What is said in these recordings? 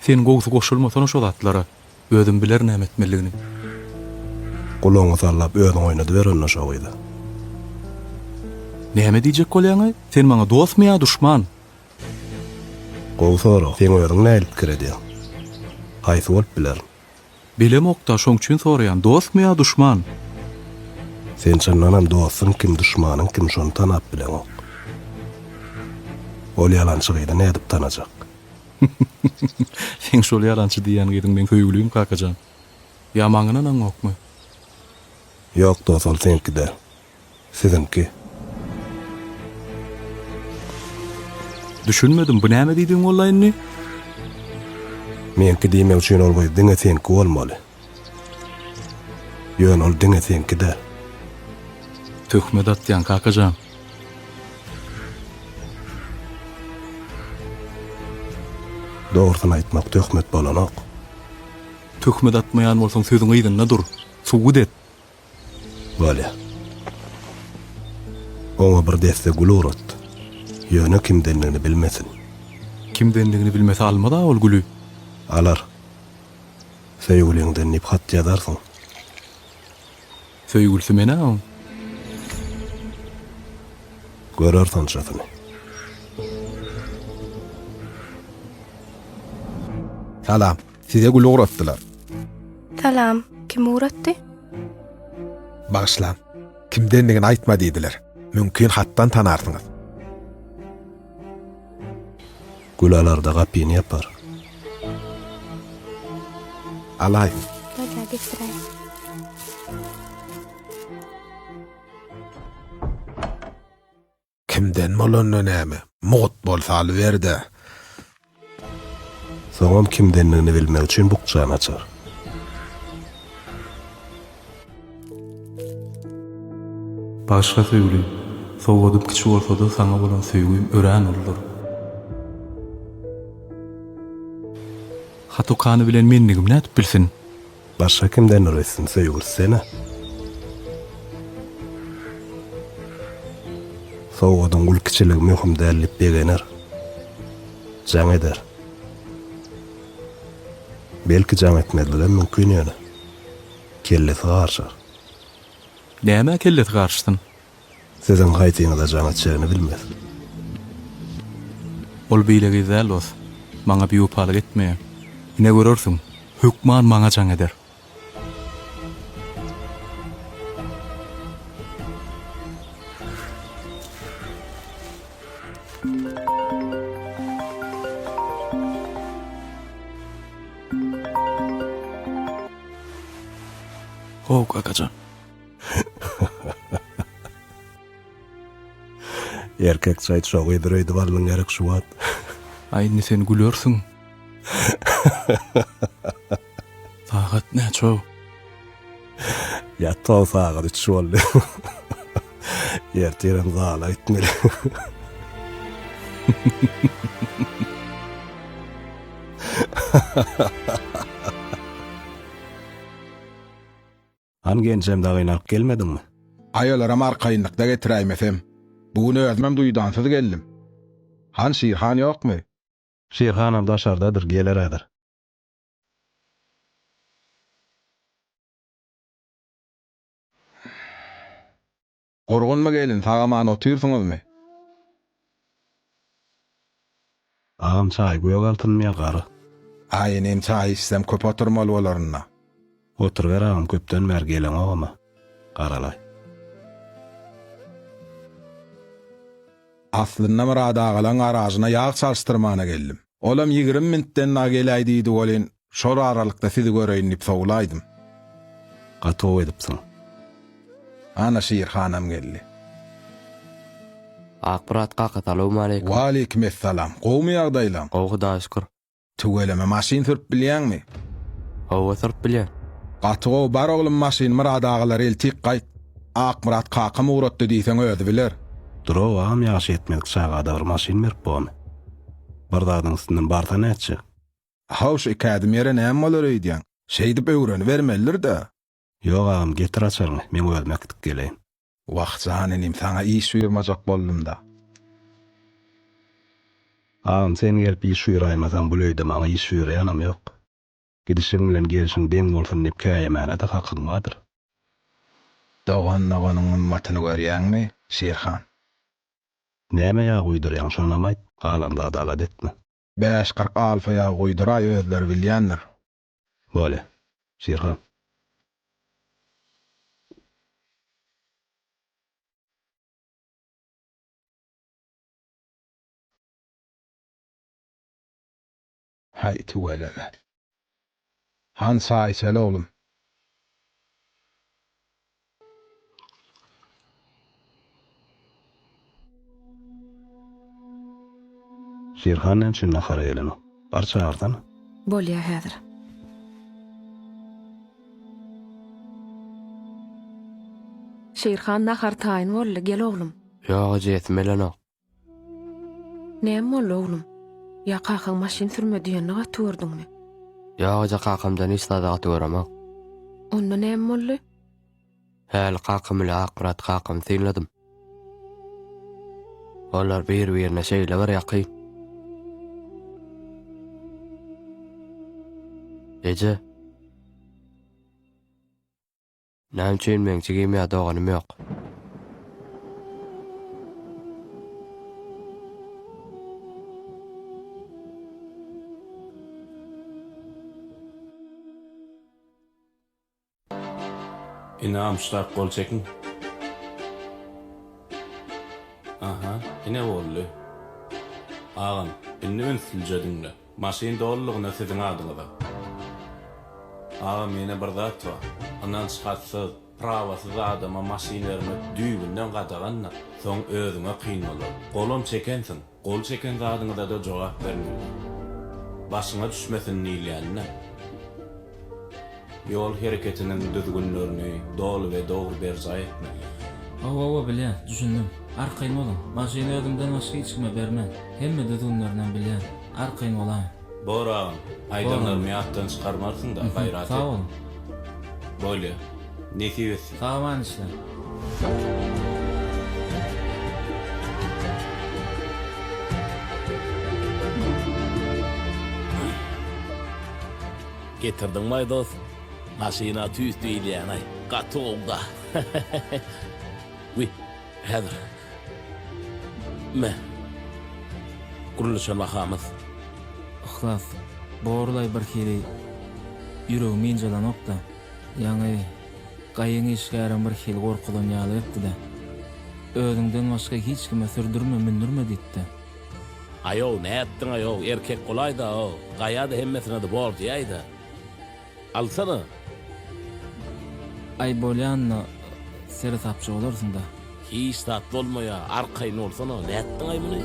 Sen gowsy goşulmasan şol atlara özüm biler näme etmeligini. Gulaňy sallap özüň oýnady berenle şoýdy. Näme diýjek bolýaňy? Sen maňa dostmy ýa duşman? Gowsara sen özüň näme kiredi? Haýsy bolup biler? Bilem okda şoň üçin soraýan, dostmy ýa duşman? Sen çyndanam dostun kim duşmanyň kim şonu tanap bilen ok. Ol ýalançygydy näme edip tanajak? Sen şol ýalançy diýen gidiň men köýgülüğüm kakajan. Ýamaňyna naň okmy? Ýok dostum senki de. Sizinki. Düşünmedim, bu näme diýdiň bollaýynny? Menki diýmek üçin ol goý diňe senki bolmaly. Ýön ol diňe senki de. Töhmet atýan kakajan. Dogrusyny aýtmak töhmet bolanok. Töhmet atmaýan bolsaň sözüň ýygyna dur. Suwud et. Bolýa. Oňa bir deste gul urat. Ýöne kimdenligini bilmesin. Kimdenligini bilmese almada ol gülü. Alar. Söýgüliňden niphat ýazarsyň. Söýgülsü mene o. Görersin şatyny. Salam, size gül uğrattılar. Salam, kim uğrattı? Bağışlan, kimdenligini aýtma diýdiler. Mümkin hattan tanarsınız. Gül alarda gapyny ýapar. Alay, Hadi getireyim. kimden bolanny näme? Mugut bolsa alyberdi. Soňam kimdenligini bilmek üçin bukçan açar. Başga söýgüli. Sowgadyp kiçi bolsa da saňa bolan söýgüm örän boldur. Hatu kany bilen menligim nädip bilsin? Başga kimden öresin söýgülsene. Sowgadyň gul kiçiligi möhüm dälip begener. Jaň eder. Belki jaň etmediler mümkin ýöne. Kellesi garşar. Näme kellet garşdyn? Sizin haýtyňyzda jaň etjegini bilmez. Ol beýle güzel os. Maňa biýupalyk etmeýär. Ine görersiň, hükman maňa jaň eder. Oh, kakajan. Erkek çaýt şow edýärdi barlyň gerek şuwat. Aýny sen gülüyorsun. Sagat näçe? Ya taw sagat içwaldy. Yertiren zala etmeli. Han gençem da gynap gelmedinmi? Aýalara markaýynlykda getiräýmesem, bugün özmem duýdansyz geldim. Han Şirhan ýokmy? Şirhanam daşardadyr, gelerädir. Gorgunma gelin, sağa man otyrsyňyzmy? Ağam çay goýak altynmaýar gary. Aýenem çaý içsem köp oturmaly bolarynna. Oturger ağam köpden mer gelen ağama. Garalay. Aslynda Murad agalyň arazyna ýağ çalstyrmana geldim. Olam 20 minitden nageläý diýdi bolen, şol aralykda sizi göreýin diýip sowlaýdym. Gatow edipsiň. Ana Şirhanam geldi. Akbirat kaka, salamu aleykum. Wa aleykum esselam. Gowmy ýagdaýlaň? Gowda şükür. Tügeleme maşin sürüp bilýärmi? Hawa sürüp bilýär. Gatygo bar oglum maşin Murad agalar eltik gaýt. Akbirat kaka uğratdy diýseň özi biler. Duro ağam ýaşy etmedik çaýga bir maşin berip bomy. Bir dadyň üstünden barta näçe? Hawş akademiyere näme bolar öýdýän? Şeýdip öwreni bermelidir-de. Ýok ağam getir açarmy, men özüm gitip geleýin. Wagt zanynym saňa iş ýurmajak boldum da. Ağam sen gelip iş şuýraýmasaň bu löýde maňa iş şuýraýanam ýok. Gidişiň bilen gelişiň deň bolsun diýip käýemänä-de hakyň bardyr. Doğan naganyň ymmatyny görýäňmi, Şerhan? Näme ýa uýdurýaň şonam aýt, galanda adalet etme. 5-40 alfa ýa goýduray özleri bilýändir. Bole, Şerhan. Haýty welele. Hansa aýsal oglum. Şerhan näçe nahar eýlemi? Bar çağırdan. Bolýa häzir. Şeýrhan nahar taýyn bolla, gel oglum. Ýoga jetmelenok. Näme boldy oglum? Ya kakan maşin sürme diýeni gatyrdyňmy? Ýoga kakamdan istada gatyramak. Onda näme boldy? Häl kakamy akrat kakam synladım. Olar bir-birine şeýle bir ýakyn. Ece. Näçe men çigimi adagynym ýok. İnam ştart gol çekin. Aha, ine bolly. Ağam, inni men siljedinle. Maşin dollugyna siziň adyňyza. Ağam mene bir zat bar. Ondan çykatsy, prawasyz adama maşinlerini düýbünden gadaganna, soň özüňe kyn bolar. Golum çekensiň, gol çeken zadyňyza da jogap bermeýär. Başyňa düşmesin niýleýänne. Yol hareketinin düzgünlerini dolu ve doğru berza etme. Ova bilýän, düşündüm. Arkaýyn bolam. Maşyny özümden başga hiç kime bermän. Hemme düzgünlerden bilýän. Arkaýyn bolam. Boran, aýdanlar miýatdan çykarmarsın da gaýrat et. Sağ olun. Bolýa. Näki etsin? Sağ olun işler. Getirdiň my dost? Maşina tüýüstü ýylýän ay. Gatugda. Wi, häzir. Men. Guruluşa mahamyz. Ihlas. Borulay bir kere ýüregim injelenok da. Ýani gaýyň işgären bir hil gorkudan ýalypdy-da. Özüňden başga hiç kime sürdürme, mindirme diýdi. Ayo, näetdiň ayo? Erkek golaýda o. Gaýada hemmesine de bol diýýärdi. Alsana. Ay bolýanna seri tapjy bolarsyň da. Hiç tat bolmaýa, arkaýyn bolsana. Näetdiň ay muny?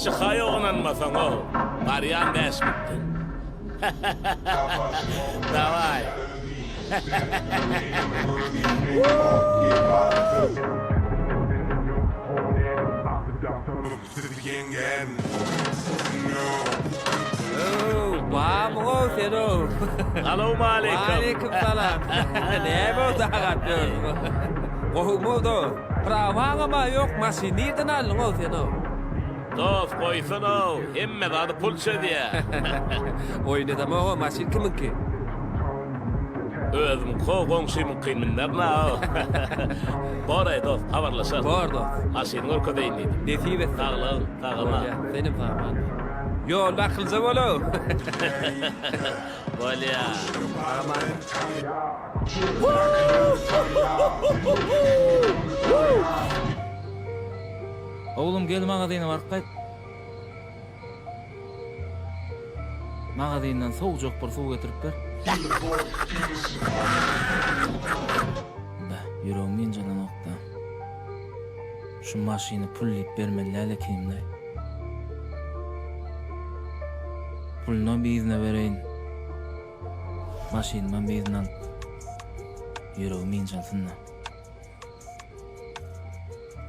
Çıkaya oynanmasan o. Baryan deşmittin. Davay. Vamos Seno. Assalamu alaikum. Aleyküm salam. Ne bu dağıtıyor? Qohumudu. Pravağa mı yok maşiniden alın o Seno. Dost koysun o. Hemme adı pulça diye. Oynadı mı o maşin kiminki? Özüm komşumun kıyımlarına o. Boray dost haberleşelim. Bor dost. Maşinin orkadayım dedim. Nesibe Sağlığın, sağlığına. Benim sağlığım. Yol bakılca bolu. Bolya. Oğlum gel magazyna barıp gaýt. Magazyndan sowjak bir suw getirip ber. Da, yüreğim injelen okda. Şu maşyny pullayıp bermeli elekimde. puluna bizne bereyin. Maşinman bizne alıp. Yüreğim inçalsınna.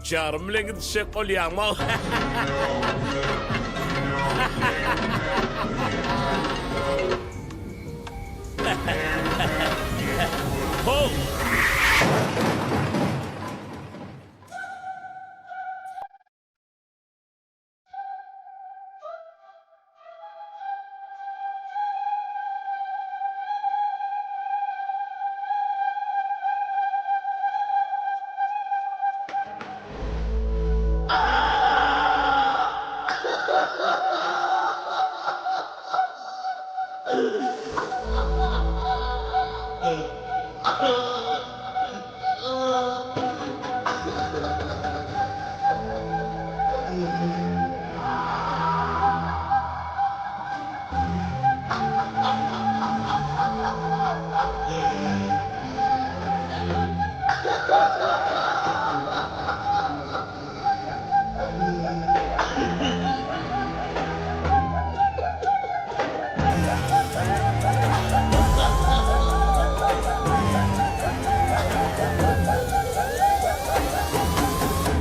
Çarım bilen gidişek ol ýagma. Ho!